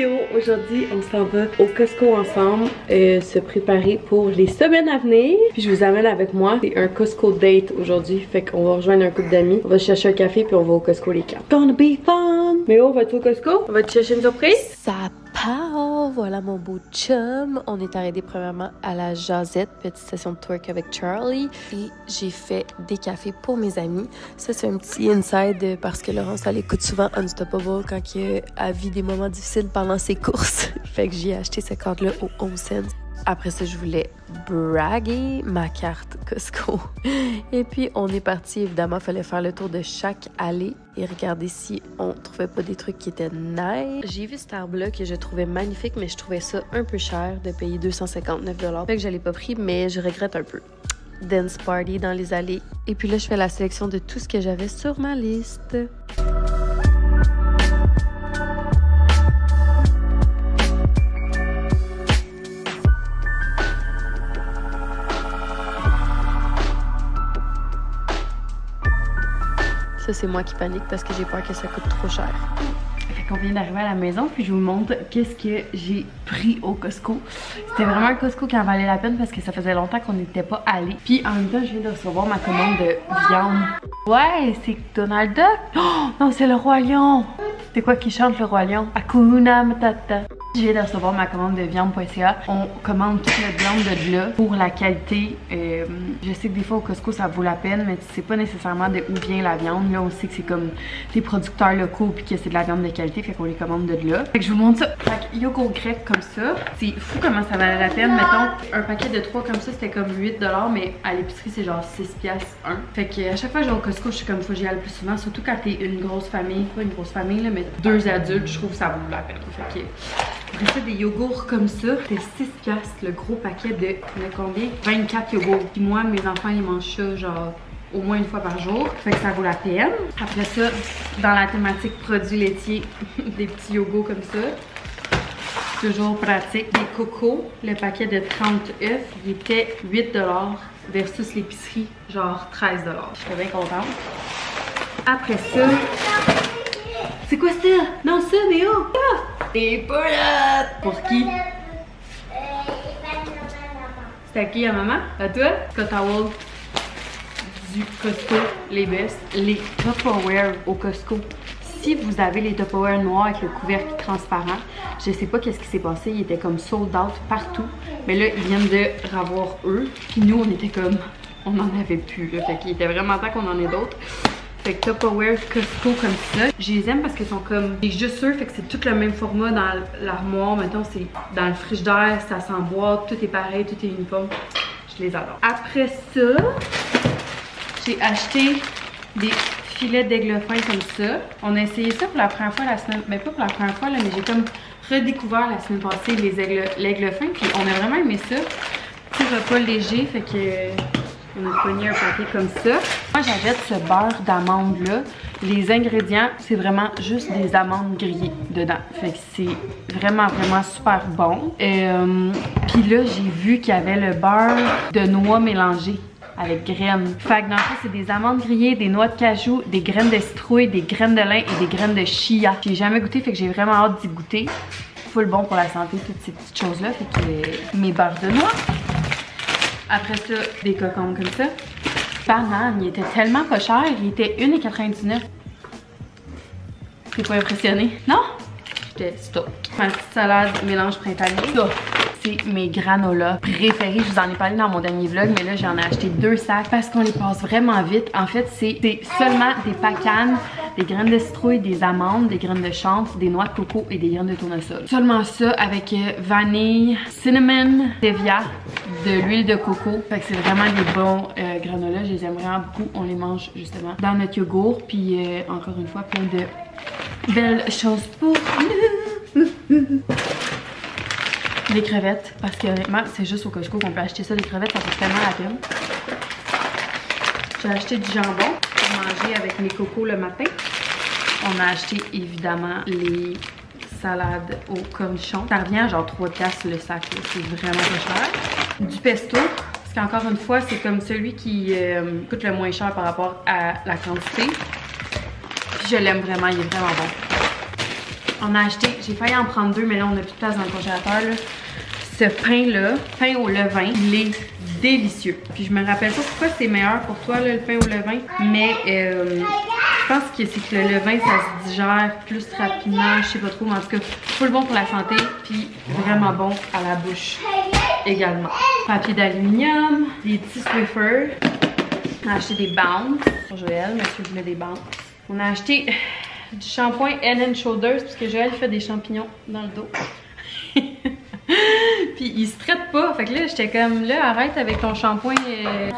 vidéo. Aujourd'hui, on s'en va au Costco ensemble se préparer pour les semaines à venir. Puis je vous amène avec moi. C'est un Costco date aujourd'hui. Fait qu'on va rejoindre un couple d'amis. On va chercher un café puis on va au Costco les quatre. Gonna be fun! Mais on va-tu au Costco? On va te chercher une surprise? Ça part! Voilà mon beau chum. On est arrêté premièrement à la Jazette, petite session de twerk avec Charlie. Et j'ai fait des cafés pour mes amis. Ça, c'est un petit inside parce que Laurence, elle écoute souvent Unstoppable quand elle vit des moments difficiles pendant ses courses. Fait que j'ai acheté ce carte-là au Home Sense. Après ça, je voulais braguer ma carte Costco. Et puis, on est parti. Évidemment, il fallait faire le tour de chaque allée et regarder si on trouvait pas des trucs qui étaient nice. J'ai vu cet arbre-là que je trouvais magnifique, mais je trouvais ça un peu cher de payer 259 $. Fait que je l'ai pas pris, mais je regrette un peu. Dance party dans les allées. Et puis là, je fais la sélection de tout ce que j'avais sur ma liste. Ça, c'est moi qui panique parce que j'ai peur que ça coûte trop cher. Fait qu'on vient d'arriver à la maison, puis je vous montre qu'est-ce que j'ai pris au Costco. C'était vraiment un Costco qui en valait la peine parce que ça faisait longtemps qu'on n'était pas allé. Puis en même temps, je viens de recevoir ma commande de viande. Ouais, c'est Donald Duck. Oh, non, c'est le Roi Lion. C'est quoi qui chante le Roi Lion? Hakuna Matata. Je viens de recevoir ma commande de viande.ca. On commande toute la viande de là pour la qualité. Je sais que des fois au Costco ça vaut la peine, mais tu sais pas nécessairement de où vient la viande. Là on sait que c'est comme des producteurs locaux puis que c'est de la viande de qualité, fait qu'on les commande de là. Fait que je vous montre ça. Fait que yogourt grec comme ça. C'est fou comment ça valait la peine. Mettons, un paquet de 3 comme ça c'était comme 8 $, mais à l'épicerie c'est genre 6$ un. Fait que à chaque fois que je vais au Costco, je suis comme faut que j'y aille plus souvent. Surtout quand t'es une grosse famille. Pas une grosse famille là, mais 2 adultes, je trouve que ça vaut la peine. Fait que j'ai fait des yogourts comme ça, c'était 6$ le gros paquet de combien? 24 yogourts. Puis moi, mes enfants, ils mangent ça genre au moins une fois par jour. Fait que ça vaut la peine. Après ça, dans la thématique produits laitiers, des petits yogourts comme ça. Toujours pratique. Des cocos, le paquet de 30 œufs, il était 8$ versus l'épicerie, genre 13$. J'étais bien contente. Après ça, c'est quoi ça? Non, ça, Néo! Ah! Et poulettes! Pour qui? C'est à qui, à maman? À toi? Cotawall du Costco, les best. Les Tupperware au Costco. Si vous avez les Tupperware noirs avec le couvercle transparent, je sais pas qu'est-ce qui s'est passé, ils étaient comme sold out partout. Mais là, ils viennent de ravoir eux. Puis nous, on était comme, on n'en avait plus. Là. Fait qu'il était vraiment temps qu'on en ait d'autres. Fait que Tupperware Costco comme ça. Je les aime parce qu'ils sont comme des juste eux, fait que c'est tout le même format dans l'armoire. Mettons, c'est dans le frigidaire, ça s'emboîte, tout est pareil, tout est uniforme. Je les adore. Après ça, j'ai acheté des filets d'aigle fin comme ça. On a essayé ça pour la première fois la semaine, mais pas pour la première fois là, mais j'ai comme redécouvert la semaine passée l'aigle fin, puis on a vraiment aimé ça. Petit repas léger, fait que on a pogné un paquet comme ça. Moi, j'achète ce beurre d'amande là. Les ingrédients, c'est vraiment juste des amandes grillées dedans. Fait que c'est vraiment, vraiment super bon. Puis là, j'ai vu qu'il y avait le beurre de noix mélangé avec graines. Fait que dans le fond, c'est des amandes grillées, des noix de cajou, des graines de citrouille, des graines de lin et des graines de chia. J'ai jamais goûté, fait que j'ai vraiment hâte d'y goûter. Full bon pour la santé, toutes ces petites choses-là. Fait que mes beurres de noix. Après ça, des cocombes comme ça. Banane, il était tellement pas cher, il était 1,99 $. T'es pas impressionné? Non? J'étais stop. Ma petite salade mélange printanier. Ça, c'est mes granolas préférés. Je vous en ai parlé dans mon dernier vlog, mais là, j'en ai acheté 2 sacs parce qu'on les passe vraiment vite. En fait, c'est seulement des pacanes, des graines de citrouille, des amandes, des graines de chanvre, des noix de coco et des graines de tournesol. Seulement ça avec vanille, cinnamon, stevia, de l'huile de coco. Fait que c'est vraiment des bons granolas. Je les aime vraiment beaucoup. On les mange justement dans notre yogourt. Puis encore une fois, plein de belles choses pour nous. Les crevettes, parce que honnêtement, c'est juste au Costco qu'on peut acheter ça. Les crevettes, ça fait tellement la peine. J'ai acheté du jambon pour manger avec mes cocos le matin. On a acheté évidemment les salades au cornichon. Ça revient à genre 3$ le sac, c'est vraiment pas cher. Du pesto, parce qu'encore une fois, c'est comme celui qui coûte le moins cher par rapport à la quantité. Puis je l'aime vraiment, il est vraiment bon. On a acheté, j'ai failli en prendre 2, mais là on a plus de place dans le congélateur là. Ce pain-là, pain au levain, il est délicieux. Puis je me rappelle pas pourquoi c'est meilleur pour toi là, le pain au levain, mais je pense que c'est que le levain ça se digère plus rapidement, je sais pas trop, mais en tout cas, full bon pour la santé, puis vraiment bon à la bouche également. Papier d'aluminium, des petits Swiffer. On a acheté des Bounce pour Joël, monsieur voulait des Bounce. On a acheté du shampoing Head & Shoulders parce que Joël fait des champignons dans le dos. Puis il se traite pas, fait que là j'étais comme là arrête avec ton shampoing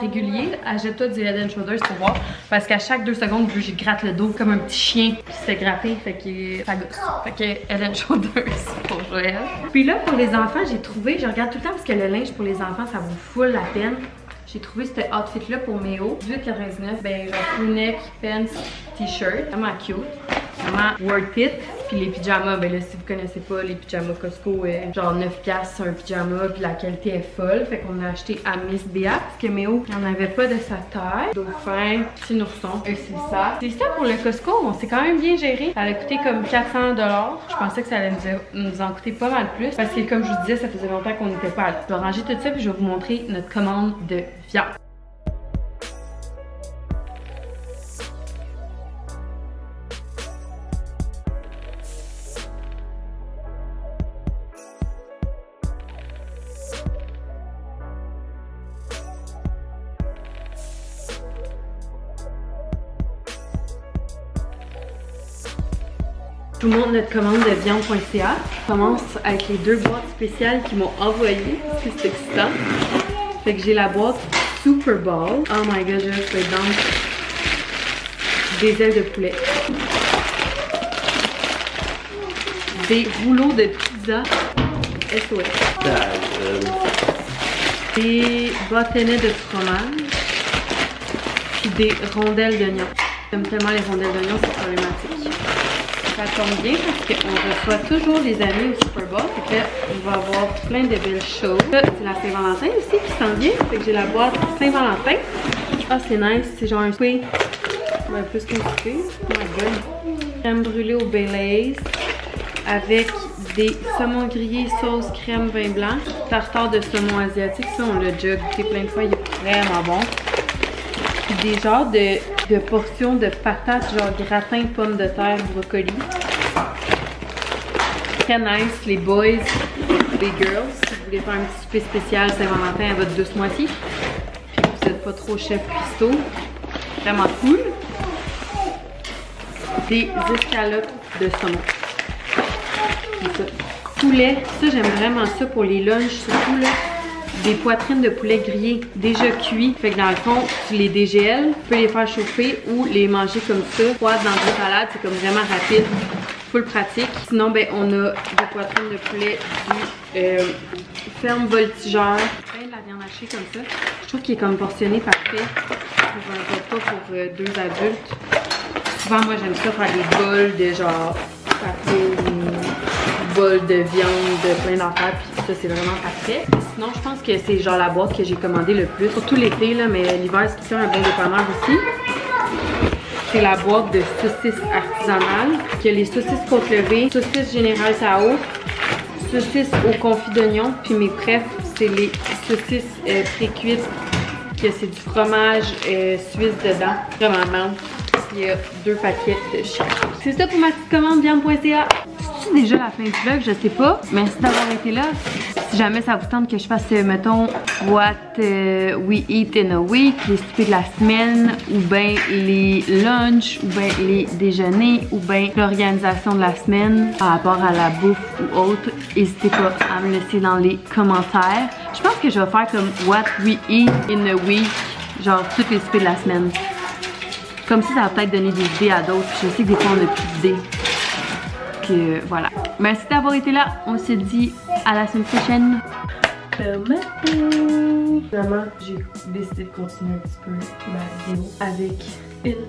régulier, achète-toi du Head & Shoulders pour voir, parce qu'à chaque 2 secondes je gratte le dos comme un petit chien qui se fait gratter, fait que ça gosse. Fait que Head & Shoulders pour Joël. Puis là pour les enfants j'ai trouvé, je regarde tout le temps parce que le linge pour les enfants ça vaut full la peine. J'ai trouvé ce outfit là pour Méo, 18,99, ben genre crew neck, pants, t-shirt, vraiment cute, vraiment worth it. Puis les pyjamas, ben là si vous connaissez pas les pyjamas Costco, genre 9$ un pyjama, puis la qualité est folle. Fait qu'on a acheté à Miss Béa parce que Méo n'en avait pas de sa taille. Dauphin, petit ourson, et c'est ça. C'est ça pour le Costco, on s'est quand même bien géré. Ça a coûté comme 400$. Je pensais que ça allait nous en coûter pas mal plus parce que comme je vous disais, ça faisait longtemps qu'on n'était pas allé. Je vais ranger tout ça puis je vais vous montrer notre commande de viande. Je vous montre notre commande de viande.ca. On commence avec les 2 boîtes spéciales qu'ils m'ont envoyées. C'est excitant. Fait que j'ai la boîte Super Bowl. Oh my god, je vais être dans des ailes de poulet. Des rouleaux de pizza SOS. Des bâtonnets de fromage. Puis des rondelles d'oignons. J'aime tellement les rondelles d'oignons, c'est problématique. Ça tombe bien parce qu'on reçoit toujours les amis au Super Bowl. Fait qu'on va avoir plein de belles choses. Ça, c'est la Saint-Valentin aussi qui s'en vient. Fait que j'ai la boîte Saint-Valentin. Ah, c'est nice. C'est genre un souper. Ouais, plus qu'un souper. Oh my god. Crème brûlée au Baileys. Avec des saumons grillés, sauce crème vin blanc. Tartare de saumon asiatique. Ça, on l'a déjà goûté plein de fois. Il est vraiment bon. Puis des genres de portions de patates, genre gratin, pommes de terre, brocoli. Très nice, les boys, les girls. Si vous voulez faire un petit souper spécial Saint-Valentin à votre douce moitié. Puis vous n'êtes pas trop chef cuistot. Vraiment cool. Des escalopes de saumon. C'est ça. Poulet, ça j'aime vraiment ça pour les lunchs, surtout là. Des poitrines de poulet grillées déjà cuits. Fait que dans le fond, tu les dégèles, tu peux les faire chauffer ou les manger comme ça. Froides dans une salade, c'est comme vraiment rapide. Full pratique. Sinon, ben on a des poitrines de poulet du ferme voltigeur. Plein de la viande hachée comme ça. Je trouve qu'il est comme portionné parfait pour un repas pour 2 adultes. Souvent, moi j'aime ça faire des bols de genre bol de viande, de plein d'affaires, puis ça c'est vraiment parfait. Sinon je pense que c'est genre la boîte que j'ai commandé le plus, surtout l'été là, mais l'hiver c'est un bon dépanneur aussi. C'est la boîte de saucisses artisanales, qui a les saucisses côte levée, saucisses générales Sao, saucisses au confit d'oignon, puis mes préf c'est les saucisses pré-cuites, que c'est du fromage suisse dedans, vraiment bon. Il y a 2 paquets de chaque. C'est ça pour ma petite commande viande.ca. C'est déjà la fin du vlog, je sais pas. Merci d'avoir été là. Si jamais ça vous tente que je fasse, mettons, what we eat in a week, les soupers de la semaine, ou bien les lunchs, ou bien les déjeuners, ou bien l'organisation de la semaine par rapport à la bouffe ou autre, n'hésitez pas à me laisser dans les commentaires. Je pense que je vais faire comme what we eat in a week, genre toutes les soupers de la semaine. Comme ça, ça va peut-être donner des idées à d'autres. Je sais que des fois, on n'a plus d'idées. Que voilà. Merci d'avoir été là. On se dit à la semaine prochaine. Finalement, j'ai décidé de continuer un petit peu ma vidéo avec une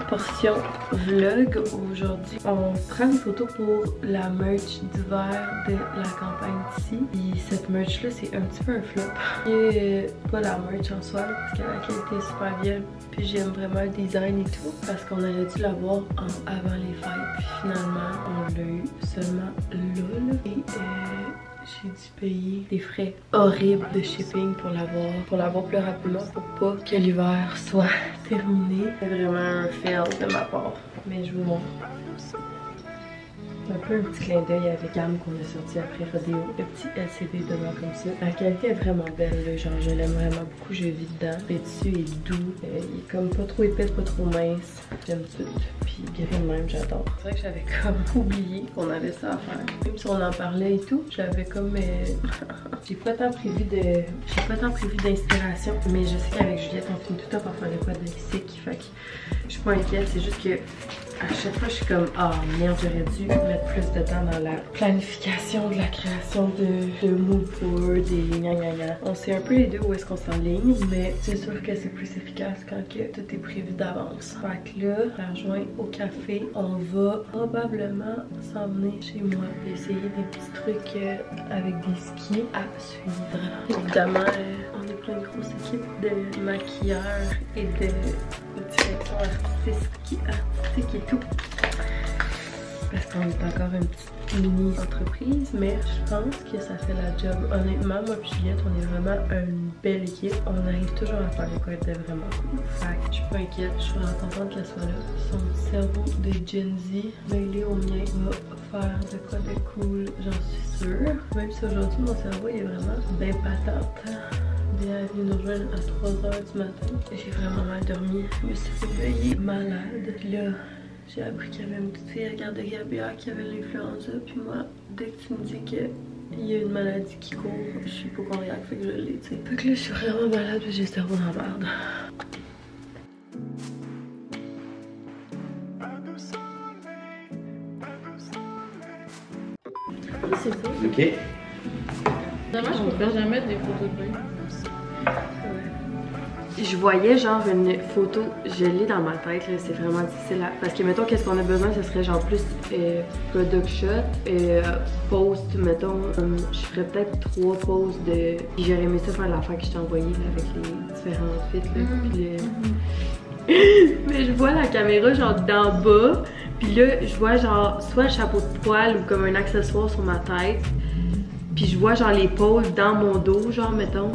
portion vlog. Aujourd'hui, on prend des photos pour la merch d'hiver de la campagne d'ici. Et cette merch là, c'est un petit peu un flop. Et pas la merch en soi, parce que la qualité est super bien. Puis j'aime vraiment le design et tout, parce qu'on aurait dû l'avoir avant les fêtes. Puis finalement, on l'a eu seulement là. Et j'ai dû payer des frais horribles de shipping pour l'avoir plus rapidement, pour pas que l'hiver soit terminé. C'est vraiment un fail de ma part, mais je vous montre. Un peu un petit clin d'œil avec Cam qu'on a sorti après Rodeo. Le petit LCD devant comme ça. La qualité est vraiment belle, là. Genre je l'aime vraiment beaucoup, je vis dedans. Le dessus est doux, il est comme pas trop épais, pas trop mince. J'aime tout. Puis gris de même, j'adore. C'est vrai que j'avais comme oublié qu'on avait ça à faire. Même si on en parlait et tout, j'avais comme... j'ai pas tant prévu d'inspiration. Mais je sais qu'avec Juliette, on finit tout le temps par faire des quoi de sick. Fait que je suis pas inquiète, c'est juste que à chaque fois, je suis comme, ah merde, j'aurais dû mettre plus de temps dans la planification de la création de mood board et gna gna gna. On sait un peu les deux où est-ce qu'on s'enligne, mais c'est sûr que c'est plus efficace quand que tout est prévu d'avance. Fait que là, la rejoint au café, on va probablement s'en venir chez moi et essayer des petits trucs avec des skis à suivre. Évidemment, on est plein de grosses équipes de maquilleurs et de direction artistique et tout. Parce qu'on est encore une petite mini entreprise, mais je pense que ça fait la job. Honnêtement, moi et Juliette, on est vraiment une belle équipe. On arrive toujours à faire des quoi de vraiment cool. Fait que je suis pas inquiète, je suis vraiment contente qu'elle soit là. Son cerveau de Gen Z mêlé au mien va faire de quoi de cool, j'en suis sûre. Même si aujourd'hui mon cerveau est vraiment bien patente. Elle est venue nous rejoindre à 3h du matin. J'ai vraiment mal dormi. Je me suis réveillée malade. Puis là, j'ai appris qu'il y avait une petite fille à garde de Gabriel qui avait l'influenza. Puis moi, dès que tu me dis qu'il y a une maladie qui court, je suis hypochondriaque, fait que je l'ai, tu sais. Fait que là, je suis vraiment malade et j'ai le cerveau dans la merde. C'est ça. Ok. Dommage qu'on peut jamais des photos de lui. Je voyais genre une photo, je l'ai dans ma tête, c'est vraiment difficile à... Parce que mettons qu'est-ce qu'on a besoin, ce serait genre plus product shot et post, mettons, je ferais peut-être 3 poses de... Puis j'aurais aimé ça faire l'affaire que je t'ai envoyée avec les différents outfits là, puis mais je vois la caméra genre d'en bas, puis là je vois genre soit un chapeau de poil ou comme un accessoire sur ma tête. Puis je vois genre les poses dans mon dos, genre mettons.